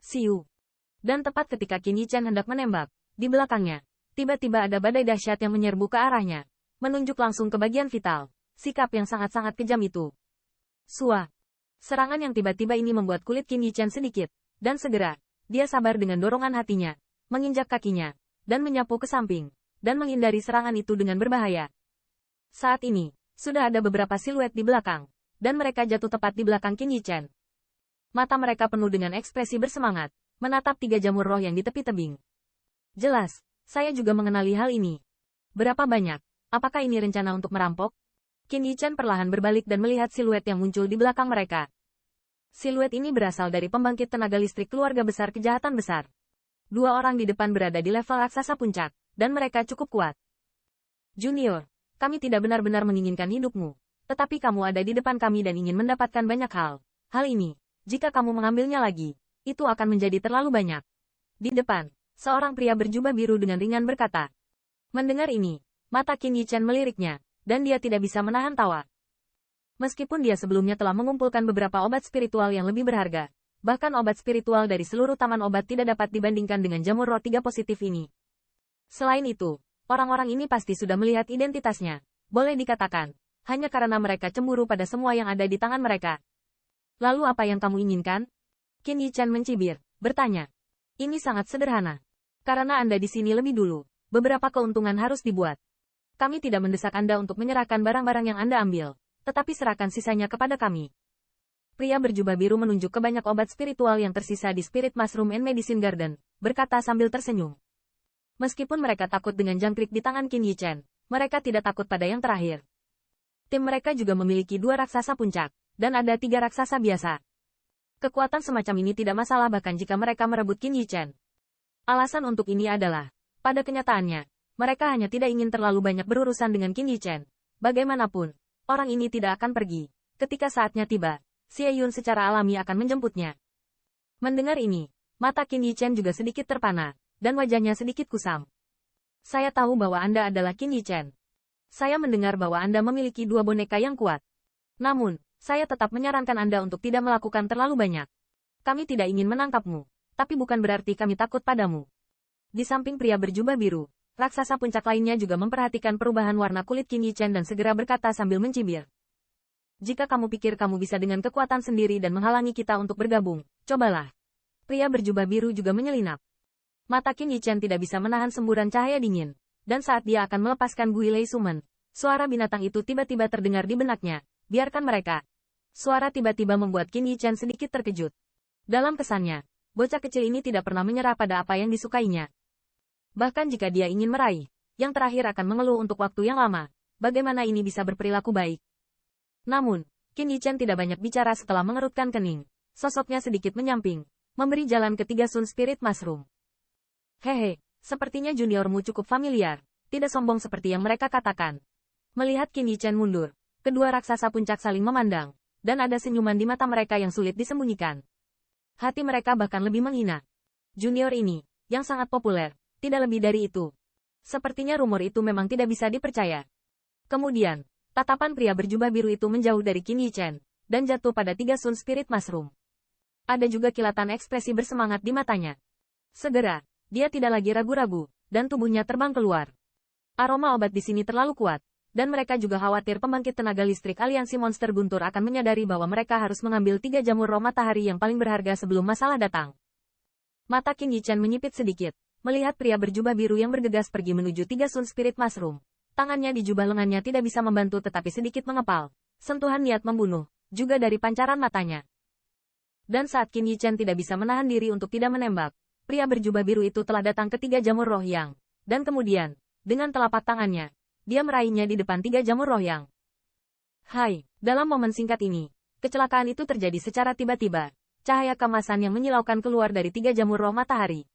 Siu. Dan tepat ketika Qin Yichen hendak menembak, di belakangnya, tiba-tiba ada badai dahsyat yang menyerbu ke arahnya, menunjuk langsung ke bagian vital. Sikap yang sangat-sangat kejam itu. Sua. Serangan yang tiba-tiba ini membuat kulit Qin Yichen sedikit, dan segera, dia sabar dengan dorongan hatinya, menginjak kakinya, dan menyapu ke samping, dan menghindari serangan itu dengan berbahaya. Saat ini, sudah ada beberapa siluet di belakang, dan mereka jatuh tepat di belakang Qin Yichen. Mata mereka penuh dengan ekspresi bersemangat, menatap 3 jamur roh yang di tepi tebing. Jelas, saya juga mengenali hal ini. Berapa banyak? Apakah ini rencana untuk merampok? Qin Yichen perlahan berbalik dan melihat siluet yang muncul di belakang mereka. Siluet ini berasal dari pembangkit tenaga listrik keluarga besar kejahatan besar. 2 orang di depan berada di level raksasa puncak, dan mereka cukup kuat. Junior, kami tidak benar-benar menginginkan hidupmu, tetapi kamu ada di depan kami dan ingin mendapatkan banyak hal. Hal ini, jika kamu mengambilnya lagi, itu akan menjadi terlalu banyak. Di depan, seorang pria berjubah biru dengan ringan berkata. Mendengar ini, mata Qin Yichen meliriknya, dan dia tidak bisa menahan tawa. Meskipun dia sebelumnya telah mengumpulkan beberapa obat spiritual yang lebih berharga, bahkan obat spiritual dari seluruh taman obat tidak dapat dibandingkan dengan jamur roh 3 positif ini. Selain itu, orang-orang ini pasti sudah melihat identitasnya, boleh dikatakan, hanya karena mereka cemburu pada semua yang ada di tangan mereka. Lalu apa yang kamu inginkan? Qin Yichen mencibir, bertanya. Ini sangat sederhana. Karena Anda di sini lebih dulu, beberapa keuntungan harus dibuat. Kami tidak mendesak Anda untuk menyerahkan barang-barang yang Anda ambil, tetapi serahkan sisanya kepada kami. Pria berjubah biru menunjuk ke banyak obat spiritual yang tersisa di Spirit Mushroom and Medicine Garden, berkata sambil tersenyum. Meskipun mereka takut dengan jangkrik di tangan Qin Yichen, mereka tidak takut pada yang terakhir. Tim mereka juga memiliki 2 raksasa puncak, dan ada 3 raksasa biasa. Kekuatan semacam ini tidak masalah bahkan jika mereka merebut Qin Yichen. Alasan untuk ini adalah, pada kenyataannya, mereka hanya tidak ingin terlalu banyak berurusan dengan Qin Yichen. Bagaimanapun, orang ini tidak akan pergi. Ketika saatnya tiba, Xie Yun secara alami akan menjemputnya. Mendengar ini, mata Qin Yichen juga sedikit terpana, dan wajahnya sedikit kusam. Saya tahu bahwa Anda adalah Qin Yichen. Saya mendengar bahwa Anda memiliki 2 boneka yang kuat. Namun, saya tetap menyarankan Anda untuk tidak melakukan terlalu banyak. Kami tidak ingin menangkapmu, tapi bukan berarti kami takut padamu. Di samping pria berjubah biru, raksasa puncak lainnya juga memperhatikan perubahan warna kulit Qin Yichen dan segera berkata sambil mencibir. Jika kamu pikir kamu bisa dengan kekuatan sendiri dan menghalangi kita untuk bergabung, cobalah. Pria berjubah biru juga menyelinap. Mata Qin Yichen tidak bisa menahan semburan cahaya dingin, dan saat dia akan melepaskan Gui Lei Sumen, suara binatang itu tiba-tiba terdengar di benaknya. Biarkan mereka. Suara tiba-tiba membuat Qin Yichen sedikit terkejut. Dalam kesannya, bocah kecil ini tidak pernah menyerah pada apa yang disukainya. Bahkan jika dia ingin meraih, yang terakhir akan mengeluh untuk waktu yang lama. Bagaimana ini bisa berperilaku baik? Namun, Qin Yichen tidak banyak bicara setelah mengerutkan kening. Sosoknya sedikit menyamping, memberi jalan ke 3 Sun Spirit Mushroom. Hehe, sepertinya juniormu cukup familiar, tidak sombong seperti yang mereka katakan. Melihat Qin Yichen mundur, kedua raksasa puncak saling memandang, dan ada senyuman di mata mereka yang sulit disembunyikan. Hati mereka bahkan lebih menghina. Junior ini, yang sangat populer, tidak lebih dari itu. Sepertinya rumor itu memang tidak bisa dipercaya. Kemudian, tatapan pria berjubah biru itu menjauh dari Qin Yichen, dan jatuh pada 3 Sun Spirit Mushroom. Ada juga kilatan ekspresi bersemangat di matanya. Segera, dia tidak lagi ragu-ragu, dan tubuhnya terbang keluar. Aroma obat di sini terlalu kuat. Dan mereka juga khawatir pembangkit tenaga listrik aliansi monster guntur akan menyadari bahwa mereka harus mengambil 3 jamur roh matahari yang paling berharga sebelum masalah datang. Mata Qin Yichen menyipit sedikit, melihat pria berjubah biru yang bergegas pergi menuju 3 Sun Spirit Mushroom. Tangannya di jubah lengannya tidak bisa membantu tetapi sedikit mengepal. Sentuhan niat membunuh, juga dari pancaran matanya. Dan saat Qin Yichen tidak bisa menahan diri untuk tidak menembak, pria berjubah biru itu telah datang ke 3 jamur roh yang. Dan kemudian, dengan telapak tangannya, dia meraihnya di depan 3 jamur roh yang. Hai, dalam momen singkat ini, kecelakaan itu terjadi secara tiba-tiba. Cahaya kemasan yang menyilaukan keluar dari 3 jamur roh matahari.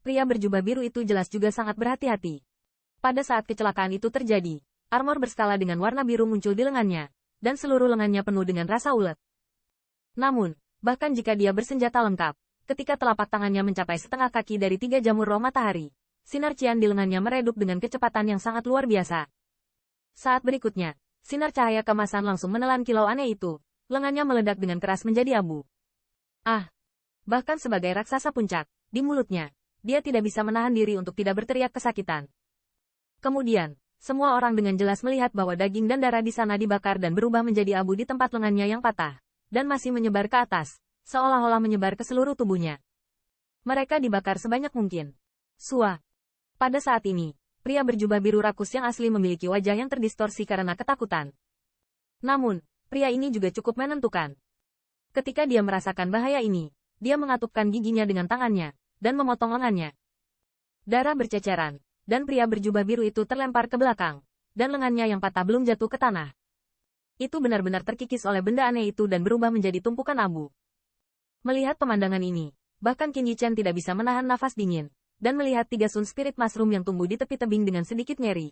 Pria berjubah biru itu jelas juga sangat berhati-hati. Pada saat kecelakaan itu terjadi, armor berskala dengan warna biru muncul di lengannya, dan seluruh lengannya penuh dengan rasa ulet. Namun, bahkan jika dia bersenjata lengkap, ketika telapak tangannya mencapai setengah kaki dari 3 jamur roh matahari, sinar cian di lengannya meredup dengan kecepatan yang sangat luar biasa. Saat berikutnya, sinar cahaya kemasan langsung menelan kilau aneh itu. Lengannya meledak dengan keras menjadi abu. Ah! Bahkan sebagai raksasa puncak, di mulutnya, dia tidak bisa menahan diri untuk tidak berteriak kesakitan. Kemudian, semua orang dengan jelas melihat bahwa daging dan darah di sana dibakar dan berubah menjadi abu di tempat lengannya yang patah, dan masih menyebar ke atas, seolah-olah menyebar ke seluruh tubuhnya. Mereka dibakar sebanyak mungkin. Sua. Pada saat ini, pria berjubah biru rakus yang asli memiliki wajah yang terdistorsi karena ketakutan. Namun, pria ini juga cukup menentukan. Ketika dia merasakan bahaya ini, dia mengatupkan giginya dengan tangannya, dan memotong lengannya. Darah berceceran, dan pria berjubah biru itu terlempar ke belakang, dan lengannya yang patah belum jatuh ke tanah. Itu benar-benar terkikis oleh benda aneh itu dan berubah menjadi tumpukan abu. Melihat pemandangan ini, bahkan Qin Yichen tidak bisa menahan nafas dingin, dan melihat 3 Sun Spirit Mushroom yang tumbuh di tepi tebing dengan sedikit ngeri.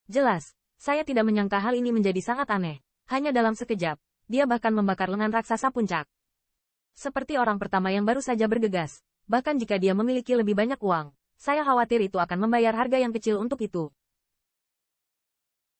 Jelas, saya tidak menyangka hal ini menjadi sangat aneh. Hanya dalam sekejap, dia bahkan membakar lengan raksasa puncak. Seperti orang pertama yang baru saja bergegas, bahkan jika dia memiliki lebih banyak uang, saya khawatir itu akan membayar harga yang kecil untuk itu.